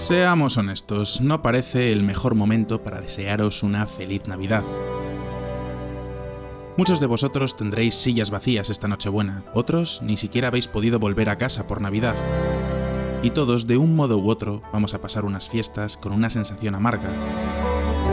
Seamos honestos, no parece el mejor momento para desearos una feliz Navidad. Muchos de vosotros tendréis sillas vacías esta Nochebuena, otros ni siquiera habéis podido volver a casa por Navidad. Y todos, de un modo u otro, vamos a pasar unas fiestas con una sensación amarga.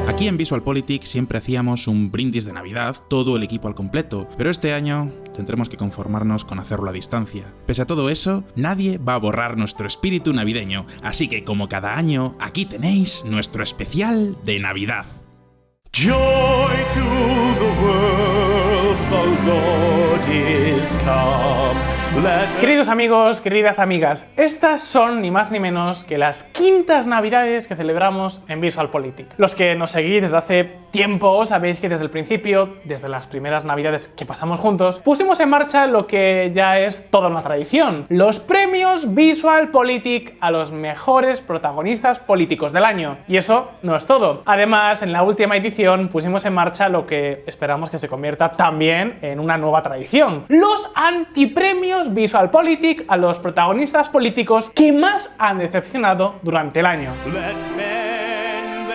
Aquí en VisualPolitik siempre hacíamos un brindis de Navidad, todo el equipo al completo, pero este año tendremos que conformarnos con hacerlo a distancia. Pese a todo eso, nadie va a borrar nuestro espíritu navideño, así que como cada año, aquí tenéis nuestro especial de Navidad. Joy to the world, the Lord is come. Queridos amigos, queridas amigas, estas son ni más ni menos que las quintas Navidades que celebramos en VisualPolitik. Los que nos seguís desde hace tiempo sabéis que desde el principio, desde las primeras Navidades que pasamos juntos, pusimos en marcha lo que ya es toda una tradición: los premios VisualPolitik a los mejores protagonistas políticos del año. Y eso no es todo. Además, en la última edición pusimos en marcha lo que esperamos que se convierta también en una nueva tradición: los antipremios VisualPolitik a los protagonistas políticos que más han decepcionado durante el año.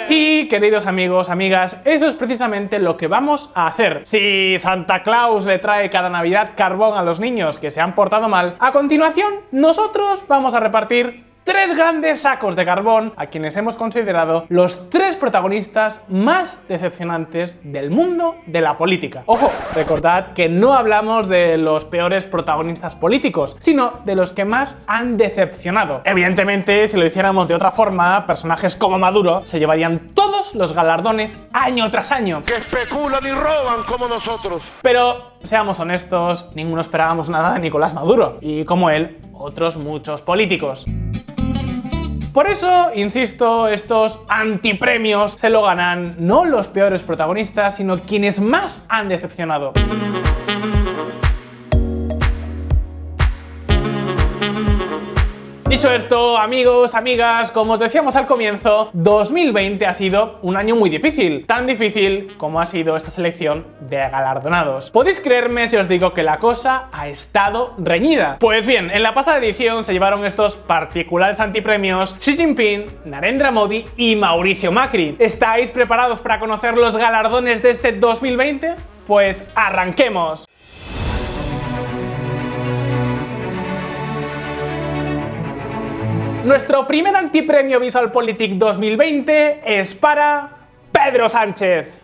Y queridos amigos, amigas, eso es precisamente lo que vamos a hacer. Si Santa Claus le trae cada Navidad carbón a los niños que se han portado mal, a continuación nosotros vamos a repartir 3 grandes sacos de carbón a quienes hemos considerado los 3 protagonistas más decepcionantes del mundo de la política. Ojo, recordad que no hablamos de los peores protagonistas políticos, sino de los que más han decepcionado. Evidentemente, si lo hiciéramos de otra forma, personajes como Maduro se llevarían todos los galardones año tras año. Que especulan y roban como nosotros. Pero seamos honestos, ninguno esperábamos nada de Nicolás Maduro, y como él, otros muchos políticos. Por eso, insisto, estos antipremios se lo ganan no los peores protagonistas, sino quienes más han decepcionado. Dicho esto, amigos, amigas, como os decíamos al comienzo, 2020 ha sido un año muy difícil, tan difícil como ha sido esta selección de galardonados. ¿Podéis creerme si os digo que la cosa ha estado reñida? Pues bien, en la pasada edición se llevaron estos particulares antipremios Xi Jinping, Narendra Modi y Mauricio Macri. ¿Estáis preparados para conocer los galardones de este 2020? Pues arranquemos. Nuestro primer antipremio VisualPolitik 2020 es para Pedro Sánchez.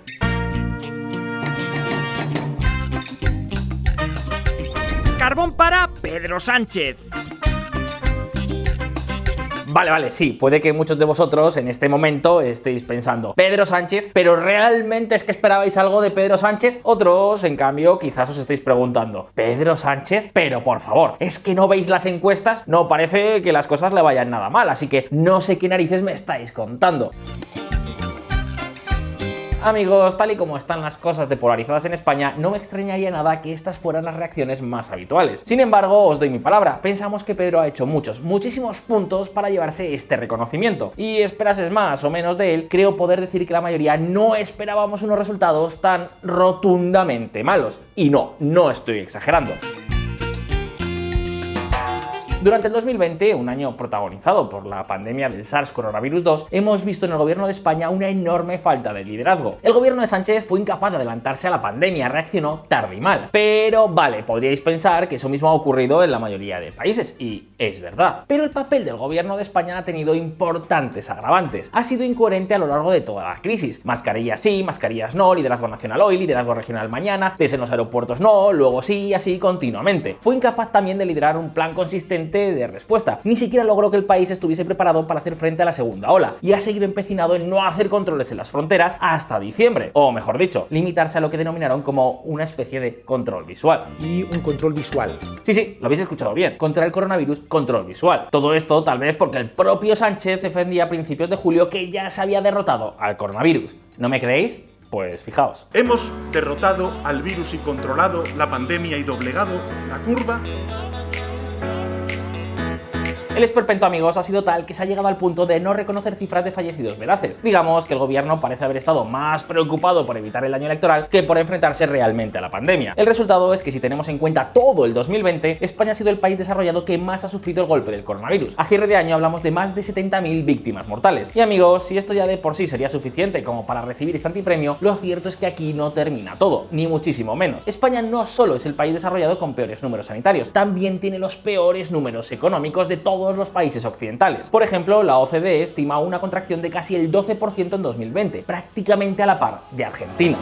Carbón para Pedro Sánchez. Vale, sí, puede que muchos de vosotros en este momento estéis pensando: Pedro Sánchez, ¿pero realmente es que esperabais algo de Pedro Sánchez? Otros, en cambio, quizás os estéis preguntando: ¿Pedro Sánchez? Pero por favor, ¿es que no veis las encuestas? No parece que las cosas le vayan nada mal, así que no sé qué narices me estáis contando. Amigos, tal y como están las cosas de polarizadas en España, no me extrañaría nada que estas fueran las reacciones más habituales. Sin embargo, os doy mi palabra, pensamos que Pedro ha hecho muchísimos puntos para llevarse este reconocimiento. Y esperases más o menos de él, creo poder decir que la mayoría no esperábamos unos resultados tan rotundamente malos. Y no estoy exagerando. Durante el 2020, un año protagonizado por la pandemia del SARS-CoV-2, hemos visto en el gobierno de España una enorme falta de liderazgo. El gobierno de Sánchez fue incapaz de adelantarse a la pandemia, reaccionó tarde y mal. Pero vale, podríais pensar que eso mismo ha ocurrido en la mayoría de países, y es verdad. Pero el papel del gobierno de España ha tenido importantes agravantes. Ha sido incoherente a lo largo de toda la crisis. Mascarillas sí, mascarillas no, liderazgo nacional hoy, liderazgo regional mañana, test en los aeropuertos no, luego sí, y así continuamente. Fue incapaz también de liderar un plan consistente de respuesta. Ni siquiera logró que el país estuviese preparado para hacer frente a la segunda ola y ha seguido empecinado en no hacer controles en las fronteras hasta diciembre, o mejor dicho, limitarse a lo que denominaron como una especie de control visual. Y un control visual. Sí, lo habéis escuchado bien. Contra el coronavirus, control visual. Todo esto tal vez porque el propio Sánchez defendía a principios de julio que ya se había derrotado al coronavirus. ¿No me creéis? Pues fijaos. Hemos derrotado al virus y controlado la pandemia y doblegado la curva. El esperpento, amigos, ha sido tal que se ha llegado al punto de no reconocer cifras de fallecidos veraces. Digamos que el gobierno parece haber estado más preocupado por evitar el año electoral que por enfrentarse realmente a la pandemia. El resultado es que si tenemos en cuenta todo el 2020, España ha sido el país desarrollado que más ha sufrido el golpe del coronavirus. A cierre de año hablamos de más de 70.000 víctimas mortales. Y amigos, si esto ya de por sí sería suficiente como para recibir este antipremio, lo cierto es que aquí no termina todo, ni muchísimo menos. España no solo es el país desarrollado con peores números sanitarios, también tiene los peores números económicos de todos los países occidentales. Por ejemplo, la OCDE estima una contracción de casi el 12% en 2020, prácticamente a la par de Argentina.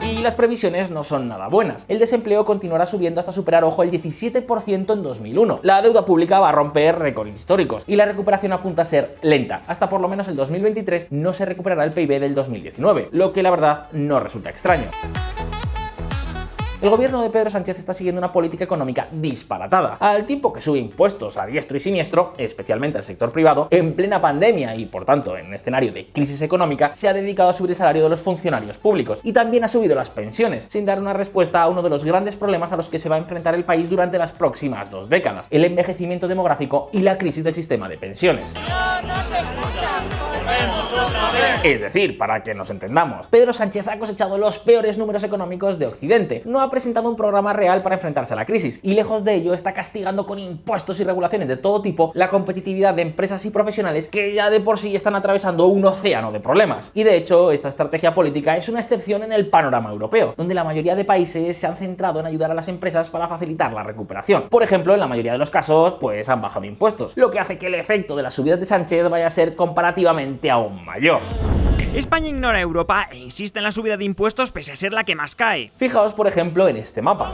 Y las previsiones no son nada buenas. El desempleo continuará subiendo hasta superar, ojo, el 17% en 2001. La deuda pública va a romper récords históricos y la recuperación apunta a ser lenta. Hasta por lo menos el 2023 no se recuperará el PIB del 2019, lo que la verdad no resulta extraño. El gobierno de Pedro Sánchez está siguiendo una política económica disparatada, al tiempo que sube impuestos a diestro y siniestro, especialmente al sector privado, en plena pandemia y, por tanto, en un escenario de crisis económica, se ha dedicado a subir el salario de los funcionarios públicos y también ha subido las pensiones, sin dar una respuesta a uno de los grandes problemas a los que se va a enfrentar el país durante las próximas 2 décadas, el envejecimiento demográfico y la crisis del sistema de pensiones. Es decir, para que nos entendamos, Pedro Sánchez ha cosechado los peores números económicos de Occidente, no ha presentado un programa real para enfrentarse a la crisis y lejos de ello está castigando con impuestos y regulaciones de todo tipo la competitividad de empresas y profesionales que ya de por sí están atravesando un océano de problemas. Y de hecho, esta estrategia política es una excepción en el panorama europeo, donde la mayoría de países se han centrado en ayudar a las empresas para facilitar la recuperación. Por ejemplo, en la mayoría de los casos, pues han bajado impuestos, lo que hace que el efecto de las subidas de Sánchez vaya a ser comparativamente aún mayor. España ignora a Europa e insiste en la subida de impuestos pese a ser la que más cae. Fijaos, por ejemplo, en este mapa.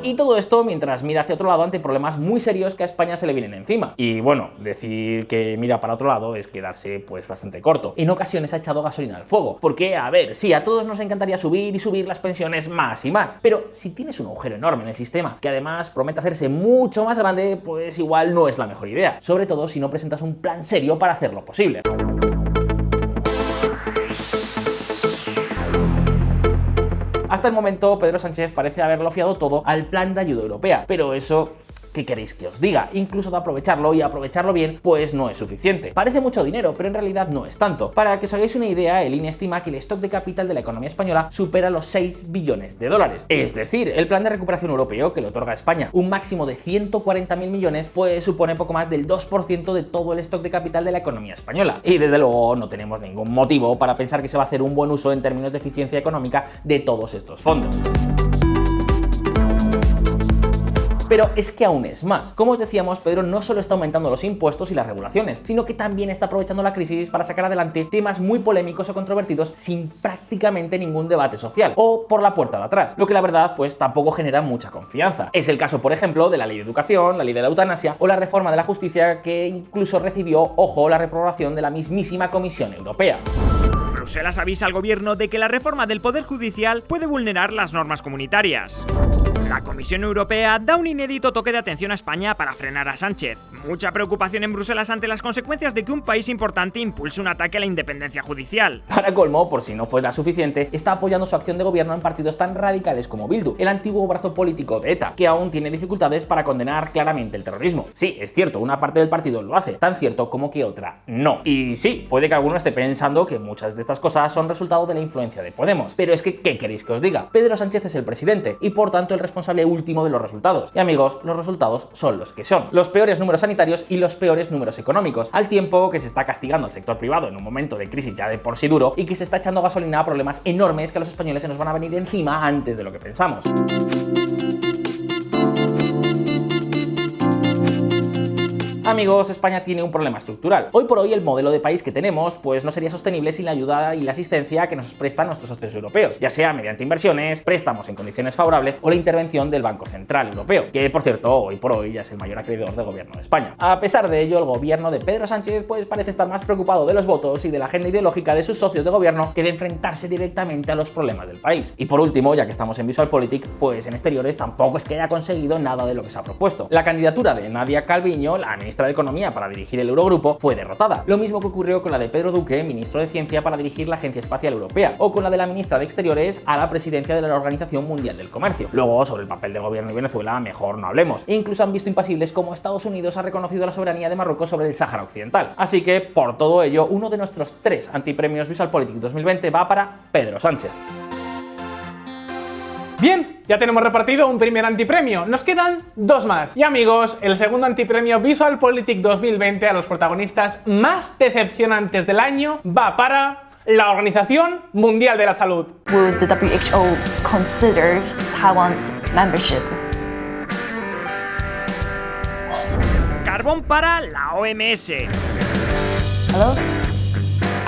Y todo esto mientras mira hacia otro lado ante problemas muy serios que a España se le vienen encima. Y bueno, decir que mira para otro lado es quedarse pues bastante corto. En ocasiones ha echado gasolina al fuego. Porque, a ver, sí, a todos nos encantaría subir y subir las pensiones más y más. Pero si tienes un agujero enorme en el sistema que además promete hacerse mucho más grande, pues igual no es la mejor idea. Sobre todo si no presentas un plan serio para hacerlo posible. Hasta el momento, Pedro Sánchez parece haberlo fiado todo al plan de ayuda europea, pero eso... ¿qué queréis que os diga? Incluso de aprovecharlo y aprovecharlo bien, pues no es suficiente. Parece mucho dinero, pero en realidad no es tanto. Para que os hagáis una idea, el INE estima que el stock de capital de la economía española supera los 6 billones de dólares. Es decir, el plan de recuperación europeo que le otorga a España un máximo de 140.000 millones, pues supone poco más del 2% de todo el stock de capital de la economía española. Y desde luego no tenemos ningún motivo para pensar que se va a hacer un buen uso en términos de eficiencia económica de todos estos fondos. Pero es que aún es más. Como os decíamos, Pedro no solo está aumentando los impuestos y las regulaciones, sino que también está aprovechando la crisis para sacar adelante temas muy polémicos o controvertidos sin prácticamente ningún debate social, o por la puerta de atrás, lo que la verdad pues tampoco genera mucha confianza. Es el caso, por ejemplo, de la ley de educación, la ley de la eutanasia o la reforma de la justicia, que incluso recibió, ojo, la reprobación de la mismísima Comisión Europea. Bruselas avisa al gobierno de que la reforma del Poder Judicial puede vulnerar las normas comunitarias. La Comisión Europea da un inédito toque de atención a España para frenar a Sánchez. Mucha preocupación en Bruselas ante las consecuencias de que un país importante impulse un ataque a la independencia judicial. Para colmo, por si no fuera suficiente, está apoyando su acción de gobierno en partidos tan radicales como Bildu, el antiguo brazo político de ETA, que aún tiene dificultades para condenar claramente el terrorismo. Sí, es cierto, una parte del partido lo hace, tan cierto como que otra no. Y sí, puede que alguno esté pensando que muchas de estas cosas son resultado de la influencia de Podemos. Pero es que, ¿qué queréis que os diga? Pedro Sánchez es el presidente y por tanto el responsable último de los resultados. Y amigos, los resultados son los que son. Los peores números sanitarios y los peores números económicos, al tiempo que se está castigando al sector privado en un momento de crisis ya de por sí duro y que se está echando gasolina a problemas enormes que a los españoles se nos van a venir encima antes de lo que pensamos. Amigos, España tiene un problema estructural. Hoy por hoy el modelo de país que tenemos pues no sería sostenible sin la ayuda y la asistencia que nos prestan nuestros socios europeos, ya sea mediante inversiones, préstamos en condiciones favorables o la intervención del Banco Central Europeo, que por cierto hoy por hoy ya es el mayor acreedor del gobierno de España. A pesar de ello, el gobierno de Pedro Sánchez pues parece estar más preocupado de los votos y de la agenda ideológica de sus socios de gobierno que de enfrentarse directamente a los problemas del país. Y por último, ya que estamos en VisualPolitik, pues en exteriores tampoco es que haya conseguido nada de lo que se ha propuesto. La candidatura de Nadia Calviño, la ministra ministra de Economía para dirigir el Eurogrupo, fue derrotada. Lo mismo que ocurrió con la de Pedro Duque, ministro de Ciencia para dirigir la Agencia Espacial Europea, o con la de la ministra de Exteriores a la presidencia de la Organización Mundial del Comercio. Luego, sobre el papel del gobierno de Venezuela, mejor no hablemos. E incluso han visto impasibles como Estados Unidos ha reconocido la soberanía de Marruecos sobre el Sáhara Occidental. Así que, por todo ello, uno de nuestros 3 antipremios VisualPolitik 2020 va para Pedro Sánchez. Bien, ya tenemos repartido un primer antipremio, nos quedan 2 más. Y amigos, el segundo antipremio VisualPolitik 2020 a los protagonistas más decepcionantes del año va para la Organización Mundial de la Salud. Would the WHO consider Taiwan's membership? Carbón para la OMS. Hello?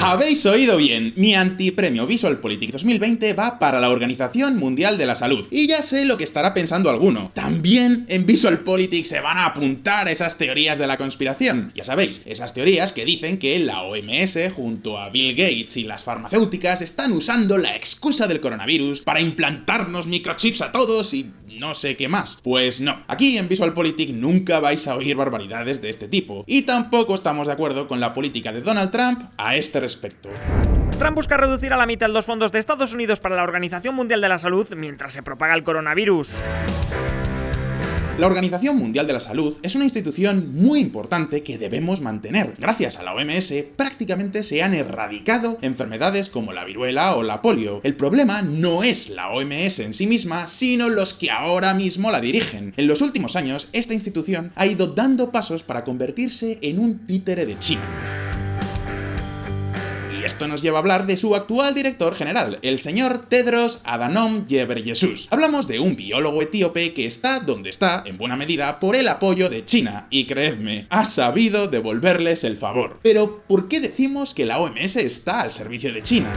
Habéis oído bien, mi antipremio VisualPolitik 2020 va para la Organización Mundial de la Salud. Y ya sé lo que estará pensando alguno. También en VisualPolitik se van a apuntar esas teorías de la conspiración. Ya sabéis, esas teorías que dicen que la OMS, junto a Bill Gates y las farmacéuticas, están usando la excusa del coronavirus para implantarnos microchips a todos y no sé qué más. Pues no, aquí en VisualPolitik nunca vais a oír barbaridades de este tipo. Y tampoco estamos de acuerdo con la política de Donald Trump a este respecto. Trump busca reducir a la mitad los fondos de Estados Unidos para la Organización Mundial de la Salud mientras se propaga el coronavirus. La Organización Mundial de la Salud es una institución muy importante que debemos mantener. Gracias a la OMS prácticamente se han erradicado enfermedades como la viruela o la polio. El problema no es la OMS en sí misma, sino los que ahora mismo la dirigen. En los últimos años, esta institución ha ido dando pasos para convertirse en un títere de China. Esto nos lleva a hablar de su actual director general, el señor Tedros Adhanom Ghebreyesus. Hablamos de un biólogo etíope que está donde está, en buena medida, por el apoyo de China, y creedme, ha sabido devolverles el favor. Pero, ¿por qué decimos que la OMS está al servicio de China?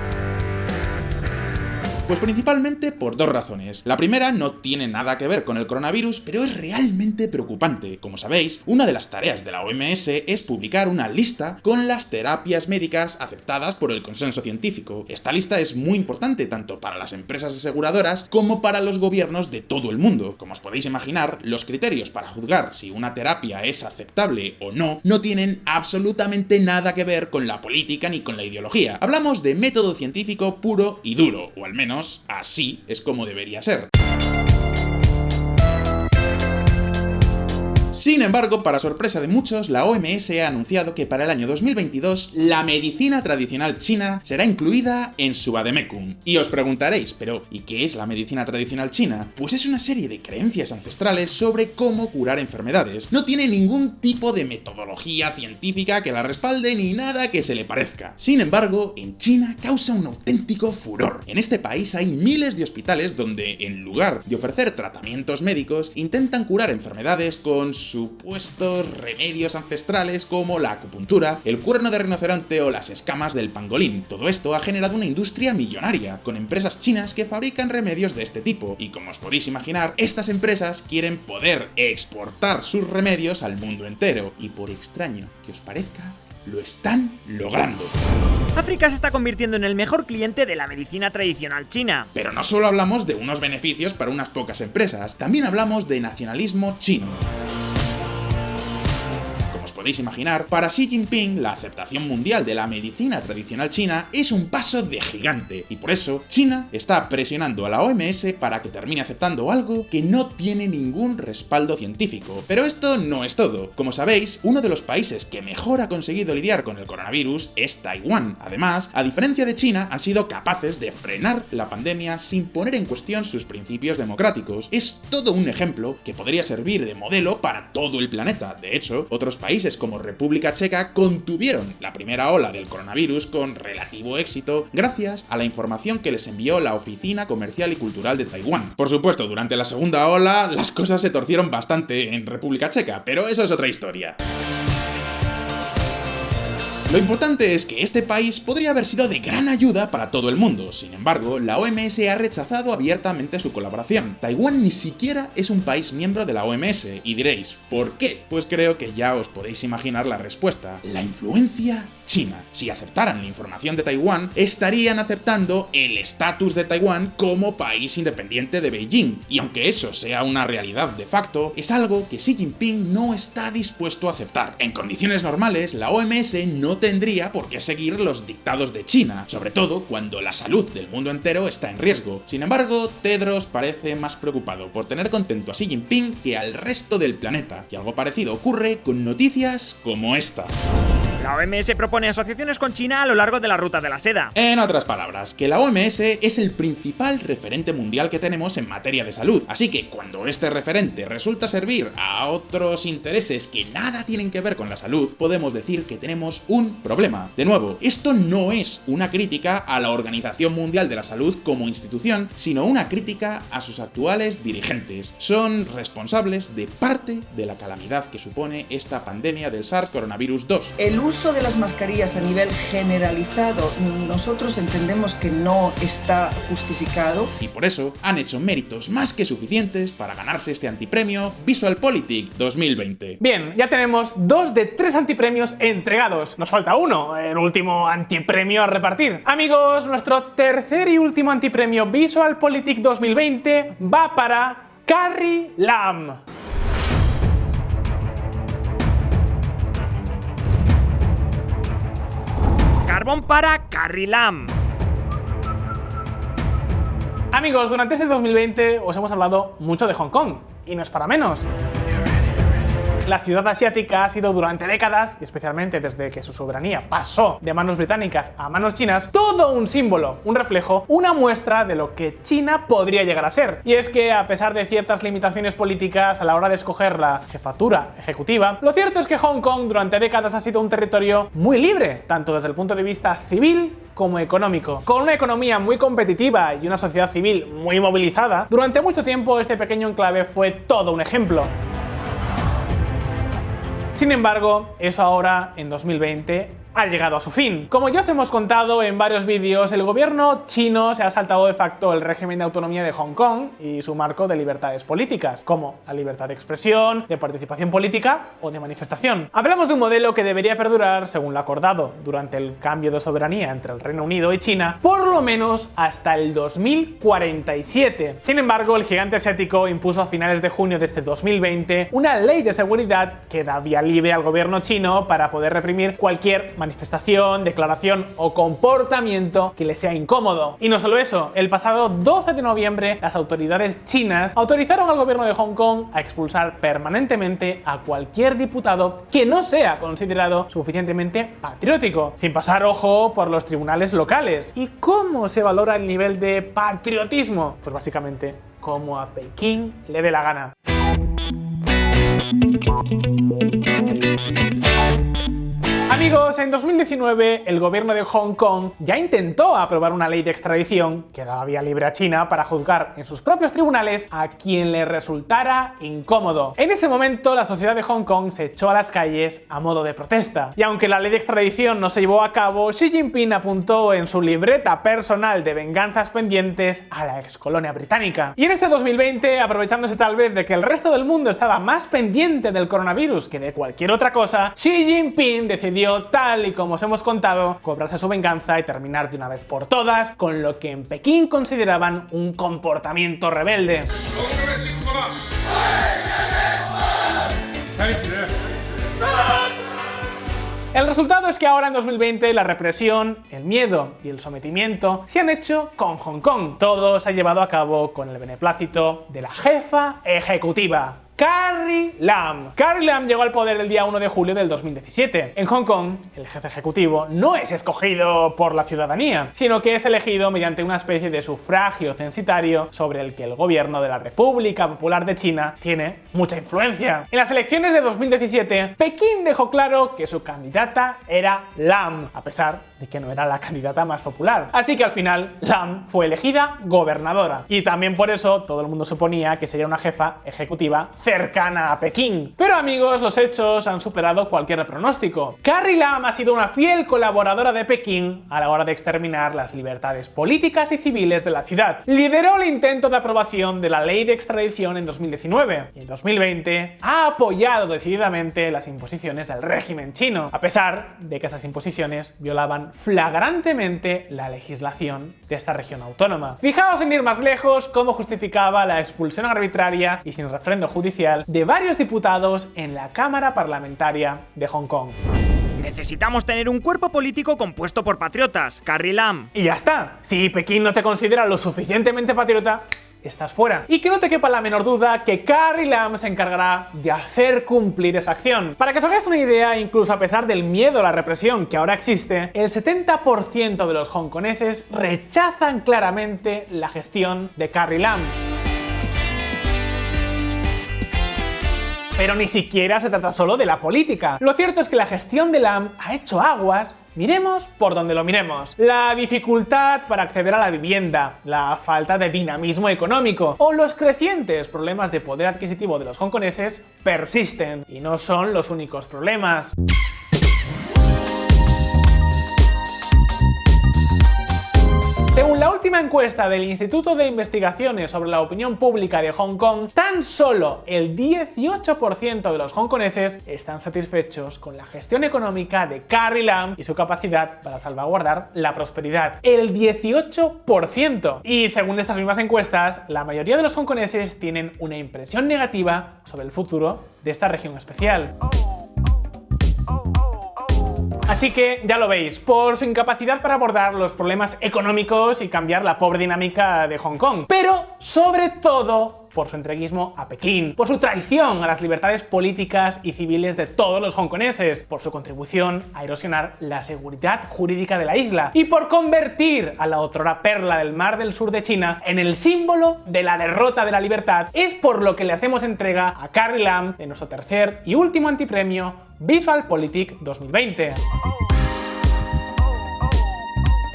Pues principalmente por 2 razones. La primera no tiene nada que ver con el coronavirus, pero es realmente preocupante. Como sabéis, una de las tareas de la OMS es publicar una lista con las terapias médicas aceptadas por el consenso científico. Esta lista es muy importante tanto para las empresas aseguradoras como para los gobiernos de todo el mundo. Como os podéis imaginar, los criterios para juzgar si una terapia es aceptable o no tienen absolutamente nada que ver con la política ni con la ideología. Hablamos de método científico puro y duro, o al menos así es como debería ser. Sin embargo, para sorpresa de muchos, la OMS ha anunciado que para el año 2022 la medicina tradicional china será incluida en su vademecum. Y os preguntaréis, pero ¿y qué es la medicina tradicional china? Pues es una serie de creencias ancestrales sobre cómo curar enfermedades. No tiene ningún tipo de metodología científica que la respalde ni nada que se le parezca. Sin embargo, en China causa un auténtico furor. En este país hay miles de hospitales donde, en lugar de ofrecer tratamientos médicos, intentan curar enfermedades con supuestos remedios ancestrales como la acupuntura, el cuerno de rinoceronte o las escamas del pangolín. Todo esto ha generado una industria millonaria, con empresas chinas que fabrican remedios de este tipo, y como os podéis imaginar, estas empresas quieren poder exportar sus remedios al mundo entero, y por extraño que os parezca, lo están logrando. África se está convirtiendo en el mejor cliente de la medicina tradicional china. Pero no solo hablamos de unos beneficios para unas pocas empresas, también hablamos de nacionalismo chino. Podéis imaginar, para Xi Jinping la aceptación mundial de la medicina tradicional china es un paso de gigante, y por eso China está presionando a la OMS para que termine aceptando algo que no tiene ningún respaldo científico. Pero esto no es todo. Como sabéis, uno de los países que mejor ha conseguido lidiar con el coronavirus es Taiwán. Además, a diferencia de China, han sido capaces de frenar la pandemia sin poner en cuestión sus principios democráticos. Es todo un ejemplo que podría servir de modelo para todo el planeta. De hecho, otros países como República Checa contuvieron la primera ola del coronavirus con relativo éxito gracias a la información que les envió la Oficina Comercial y Cultural de Taiwán. Por supuesto, durante la segunda ola las cosas se torcieron bastante en República Checa, pero eso es otra historia. Lo importante es que este país podría haber sido de gran ayuda para todo el mundo. Sin embargo, la OMS ha rechazado abiertamente su colaboración. Taiwán ni siquiera es un país miembro de la OMS, y diréis, ¿por qué? Pues creo que ya os podéis imaginar la respuesta: la influencia China. Si aceptaran la información de Taiwán, estarían aceptando el estatus de Taiwán como país independiente de Beijing. Y aunque eso sea una realidad de facto, es algo que Xi Jinping no está dispuesto a aceptar. En condiciones normales, la OMS no tendría por qué seguir los dictados de China, sobre todo cuando la salud del mundo entero está en riesgo. Sin embargo, Tedros parece más preocupado por tener contento a Xi Jinping que al resto del planeta, y algo parecido ocurre con noticias como esta. La OMS propone asociaciones con China a lo largo de la ruta de la seda. En otras palabras, que la OMS es el principal referente mundial que tenemos en materia de salud, así que cuando este referente resulta servir a otros intereses que nada tienen que ver con la salud, podemos decir que tenemos un problema. De nuevo, esto no es una crítica a la Organización Mundial de la Salud como institución, sino una crítica a sus actuales dirigentes. Son responsables de parte de la calamidad que supone esta pandemia del SARS-CoV-2. El uso de las mascarillas a nivel generalizado, nosotros entendemos que no está justificado. Y por eso han hecho méritos más que suficientes para ganarse este antipremio VisualPolitik 2020. Bien, ya tenemos 2 de 3 antipremios entregados. Nos falta uno, el último antipremio a repartir. Amigos, nuestro tercer y último antipremio VisualPolitik 2020 va para Carrie Lam. Carbón para Carrie Lam. Amigos, durante este 2020 os hemos hablado mucho de Hong Kong, y no es para menos. La ciudad asiática ha sido durante décadas, y especialmente desde que su soberanía pasó de manos británicas a manos chinas, todo un símbolo, un reflejo, una muestra de lo que China podría llegar a ser. Y es que, a pesar de ciertas limitaciones políticas a la hora de escoger la jefatura ejecutiva, lo cierto es que Hong Kong durante décadas ha sido un territorio muy libre, tanto desde el punto de vista civil como económico. Con una economía muy competitiva y una sociedad civil muy movilizada, durante mucho tiempo este pequeño enclave fue todo un ejemplo. Sin embargo, eso ahora, en 2020, ha llegado a su fin. Como ya os hemos contado en varios vídeos, el gobierno chino se ha saltado de facto el régimen de autonomía de Hong Kong y su marco de libertades políticas, como la libertad de expresión, de participación política o de manifestación. Hablamos de un modelo que debería perdurar, según lo acordado durante el cambio de soberanía entre el Reino Unido y China, por lo menos hasta el 2047. Sin embargo, el gigante asiático impuso a finales de junio de este 2020 una ley de seguridad que da vía libre al gobierno chino para poder reprimir cualquier manifestación, declaración o comportamiento que le sea incómodo. Y no solo eso, el pasado 12 de noviembre las autoridades chinas autorizaron al gobierno de Hong Kong a expulsar permanentemente a cualquier diputado que no sea considerado suficientemente patriótico, sin pasar ojo por los tribunales locales. ¿Y cómo se valora el nivel de patriotismo? Pues básicamente como a Pekín le dé la gana. Amigos, en 2019 el gobierno de Hong Kong ya intentó aprobar una ley de extradición que daba vía libre a China para juzgar en sus propios tribunales a quien le resultara incómodo. En ese momento la sociedad de Hong Kong se echó a las calles a modo de protesta. Y aunque la ley de extradición no se llevó a cabo, Xi Jinping apuntó en su libreta personal de venganzas pendientes a la excolonia británica. Y en este 2020, aprovechándose tal vez de que el resto del mundo estaba más pendiente del coronavirus que de cualquier otra cosa, Xi Jinping decidió, tal y como os hemos contado, cobrarse su venganza y terminar de una vez por todas con lo que en Pekín consideraban un comportamiento rebelde. El resultado es que ahora en 2020 la represión, el miedo y el sometimiento se han hecho con Hong Kong. Todo se ha llevado a cabo con el beneplácito de la jefa ejecutiva, Carrie Lam. Carrie Lam llegó al poder el día 1 de julio del 2017. En Hong Kong, el jefe ejecutivo no es escogido por la ciudadanía, sino que es elegido mediante una especie de sufragio censitario sobre el que el gobierno de la República Popular de China tiene mucha influencia. En las elecciones de 2017, Pekín dejó claro que su candidata era Lam, a pesar de que no era la candidata más popular. Así que al final, Lam fue elegida gobernadora. Y también por eso todo el mundo suponía que sería una jefa ejecutiva cercana gana a Pekín. Pero amigos, los hechos han superado cualquier pronóstico. Carrie Lam ha sido una fiel colaboradora de Pekín a la hora de exterminar las libertades políticas y civiles de la ciudad. Lideró el intento de aprobación de la ley de extradición en 2019 y en 2020 ha apoyado decididamente las imposiciones del régimen chino, a pesar de que esas imposiciones violaban flagrantemente la legislación de esta región autónoma. Fijaos, sin ir más lejos, cómo justificaba la expulsión arbitraria y sin refrendo judicial de varios diputados en la Cámara Parlamentaria de Hong Kong. Necesitamos tener un cuerpo político compuesto por patriotas. Carrie Lam. Y ya está. Si Pekín no te considera lo suficientemente patriota, estás fuera. Y que no te quepa la menor duda que Carrie Lam se encargará de hacer cumplir esa acción. Para que os hagáis una idea, incluso a pesar del miedo a la represión que ahora existe, el 70% de los hongkoneses rechazan claramente la gestión de Carrie Lam. Pero ni siquiera se trata solo de la política. Lo cierto es que la gestión de Lam ha hecho aguas, miremos por donde lo miremos. La dificultad para acceder a la vivienda, la falta de dinamismo económico o los crecientes problemas de poder adquisitivo de los hongkoneses persisten. Y no son los únicos problemas. Según la última encuesta del Instituto de Investigaciones sobre la Opinión Pública de Hong Kong, tan solo el 18% de los hongkoneses están satisfechos con la gestión económica de Carrie Lam y su capacidad para salvaguardar la prosperidad. El 18%. Y según estas mismas encuestas, la mayoría de los hongkoneses tienen una impresión negativa sobre el futuro de esta región especial. Así que ya lo veis, por su incapacidad para abordar los problemas económicos y cambiar la pobre dinámica de Hong Kong, pero sobre todo por su entreguismo a Pekín, por su traición a las libertades políticas y civiles de todos los hongkoneses, por su contribución a erosionar la seguridad jurídica de la isla y por convertir a la otrora perla del Mar del Sur de China en el símbolo de la derrota de la libertad, es por lo que le hacemos entrega a Carrie Lam de nuestro tercer y último antipremio VisualPolitik 2020.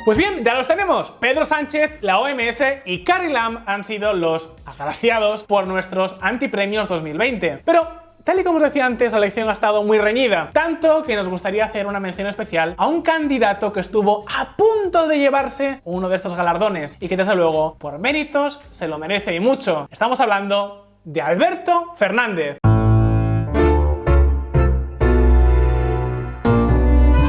Pues bien, ya los tenemos. Pedro Sánchez, la OMS y Carrie Lam han sido los agraciados por nuestros antipremios 2020. Pero, tal y como os decía antes, la elección ha estado muy reñida, tanto que nos gustaría hacer una mención especial a un candidato que estuvo a punto de llevarse uno de estos galardones y que desde luego, por méritos, se lo merece y mucho. Estamos hablando de Alberto Fernández.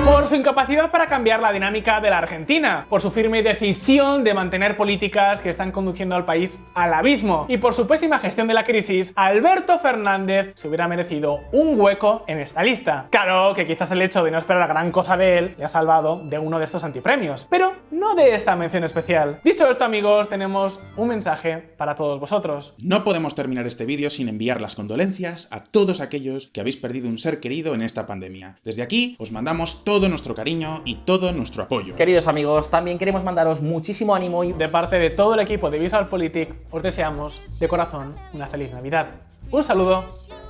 Por su incapacidad para cambiar la dinámica de la Argentina, por su firme decisión de mantener políticas que están conduciendo al país al abismo y por su pésima gestión de la crisis, Alberto Fernández se hubiera merecido un hueco en esta lista. Claro que quizás el hecho de no esperar gran cosa de él le ha salvado de uno de estos antipremios, pero no de esta mención especial. Dicho esto, amigos, tenemos un mensaje para todos vosotros. No podemos terminar este vídeo sin enviar las condolencias a todos aquellos que habéis perdido un ser querido en esta pandemia. Desde aquí os mandamos todo nuestro cariño y todo nuestro apoyo. Queridos amigos, también queremos mandaros muchísimo ánimo y de parte de todo el equipo de VisualPolitik os deseamos de corazón una feliz Navidad. Un saludo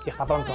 y hasta pronto.